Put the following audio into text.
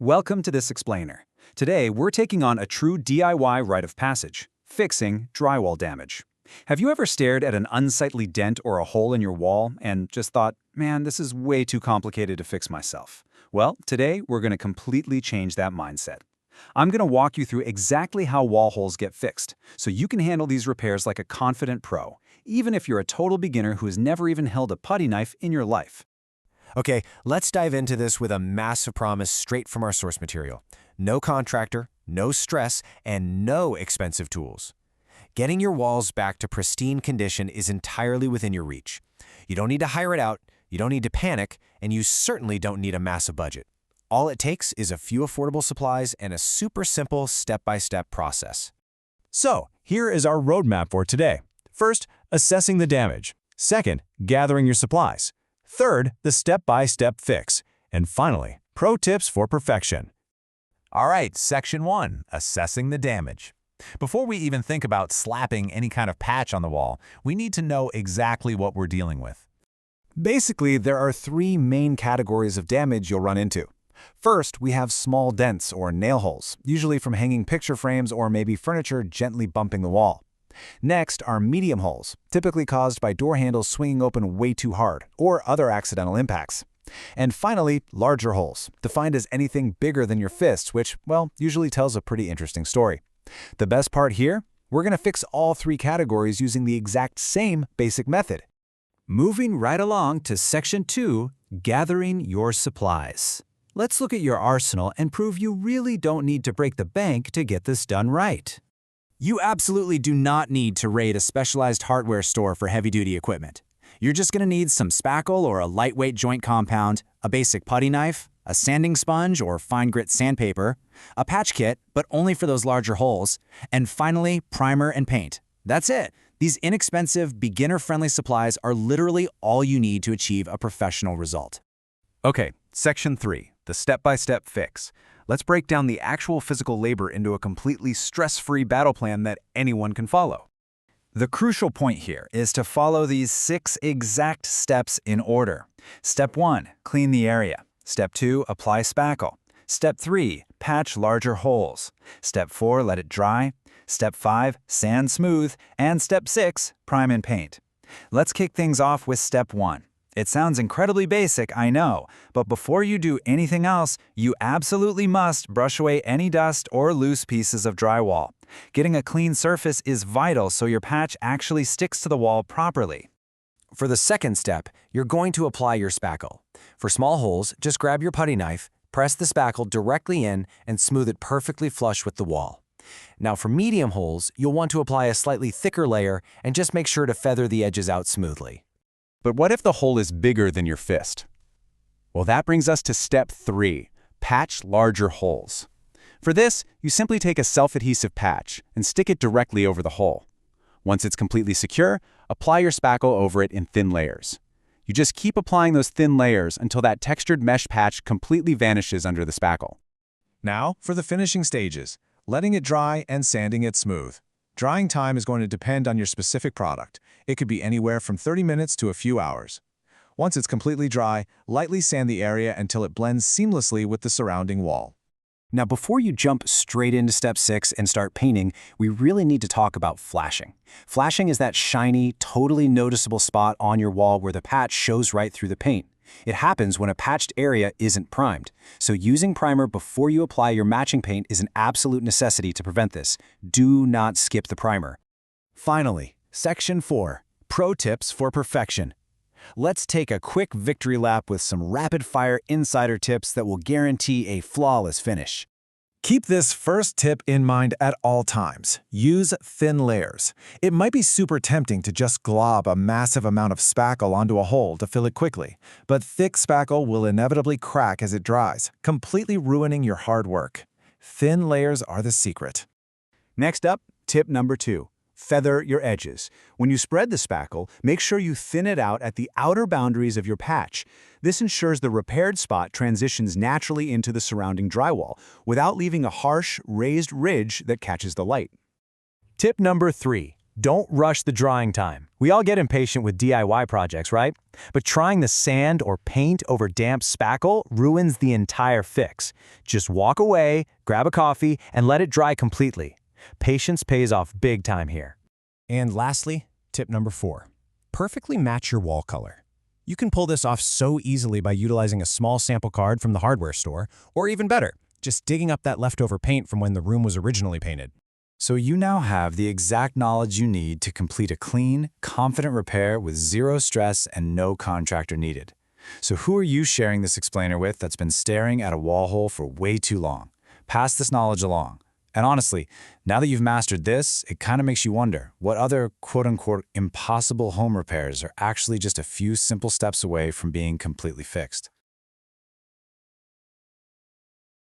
Welcome to this explainer. Today, we're taking on a true DIY rite of passage, fixing drywall damage. Have you ever stared at an unsightly dent or a hole in your wall and just thought, man, this is way too complicated to fix myself? Well, today, we're going to completely change that mindset. I'm going to walk you through exactly how wall holes get fixed, so you can handle these repairs like a confident pro, even if you're a total beginner who has never even held a putty knife in your life. Okay, let's dive into this with a massive promise straight from our source material. No contractor, no stress, and no expensive tools. Getting your walls back to pristine condition is entirely within your reach. You don't need to hire it out, you don't need to panic, and you certainly don't need a massive budget. All it takes is a few affordable supplies and a super simple step-by-step process. So, here is our roadmap for today. First, assessing the damage. Second, gathering your supplies. Third, the step-by-step fix. And finally, pro tips for perfection. All right, Section 1, Assessing the Damage. Before we even think about slapping any kind of patch on the wall, we need to know exactly what we're dealing with. Basically, there are three main categories of damage you'll run into. First, we have small dents or nail holes, usually from hanging picture frames or maybe furniture gently bumping the wall. Next are medium holes, typically caused by door handles swinging open way too hard or other accidental impacts. And finally, larger holes, defined as anything bigger than your fists, which, well, usually tells a pretty interesting story. The best part here? We're going to fix all three categories using the exact same basic method. Moving right along to Section 2, Gathering your supplies. Let's look at your arsenal and prove you really don't need to break the bank to get this done right. You absolutely do not need to raid a specialized hardware store for heavy-duty equipment. You're just going to need some spackle or a lightweight joint compound, a basic putty knife, a sanding sponge or fine grit sandpaper, a patch kit, but only for those larger holes, and finally, primer and paint. That's it. These inexpensive, beginner-friendly supplies are literally all you need to achieve a professional result. Okay, Section 3, the step-by-step fix. Let's break down the actual physical labor into a completely stress-free battle plan that anyone can follow. The crucial point here is to follow these 6 exact steps in order. Step 1, clean the area. Step 2, apply spackle. Step 3, patch larger holes. Step 4, let it dry. Step 5, sand smooth. And Step 6, prime and paint. Let's kick things off with Step 1. It sounds incredibly basic, I know, but before you do anything else, you absolutely must brush away any dust or loose pieces of drywall. Getting a clean surface is vital so your patch actually sticks to the wall properly. For the second step, you're going to apply your spackle. For small holes, just grab your putty knife, press the spackle directly in, and smooth it perfectly flush with the wall. Now for medium holes, you'll want to apply a slightly thicker layer and just make sure to feather the edges out smoothly. But what if the hole is bigger than your fist? Well, that brings us to Step 3, patch larger holes. For this, you simply take a self-adhesive patch and stick it directly over the hole. Once it's completely secure, apply your spackle over it in thin layers. You just keep applying those thin layers until that textured mesh patch completely vanishes under the spackle. Now, for the finishing stages, letting it dry and sanding it smooth. Drying time is going to depend on your specific product. It could be anywhere from 30 minutes to a few hours. Once it's completely dry, lightly sand the area until it blends seamlessly with the surrounding wall. Now, before you jump straight into Step 6 and start painting, we really need to talk about flashing. Flashing is that shiny, totally noticeable spot on your wall where the patch shows right through the paint. It happens when a patched area isn't primed. So using primer before you apply your matching paint is an absolute necessity to prevent this. Do not skip the primer. Finally, Section 4, Pro Tips for Perfection. Let's take a quick victory lap with some rapid-fire insider tips that will guarantee a flawless finish. Keep this first tip in mind at all times. Use thin layers. It might be super tempting to just glob a massive amount of spackle onto a hole to fill it quickly, but thick spackle will inevitably crack as it dries, completely ruining your hard work. Thin layers are the secret. Next up, tip number 2. Feather your edges. When you spread the spackle, make sure you thin it out at the outer boundaries of your patch. This ensures the repaired spot transitions naturally into the surrounding drywall without leaving a harsh, raised ridge that catches the light. Tip number 3. Don't rush the drying time. We all get impatient with DIY projects, right? But trying the sand or paint over damp spackle ruins the entire fix. Just walk away, grab a coffee, and let it dry completely. Patience pays off big time here. And lastly, tip number 4. Perfectly match your wall color. You can pull this off so easily by utilizing a small sample card from the hardware store, or even better, just digging up that leftover paint from when the room was originally painted. So you now have the exact knowledge you need to complete a clean, confident repair with zero stress and no contractor needed. So who are you sharing this explainer with that's been staring at a wall hole for way too long? Pass this knowledge along. And honestly, now that you've mastered this, it kind of makes you wonder what other quote-unquote impossible home repairs are actually just a few simple steps away from being completely fixed.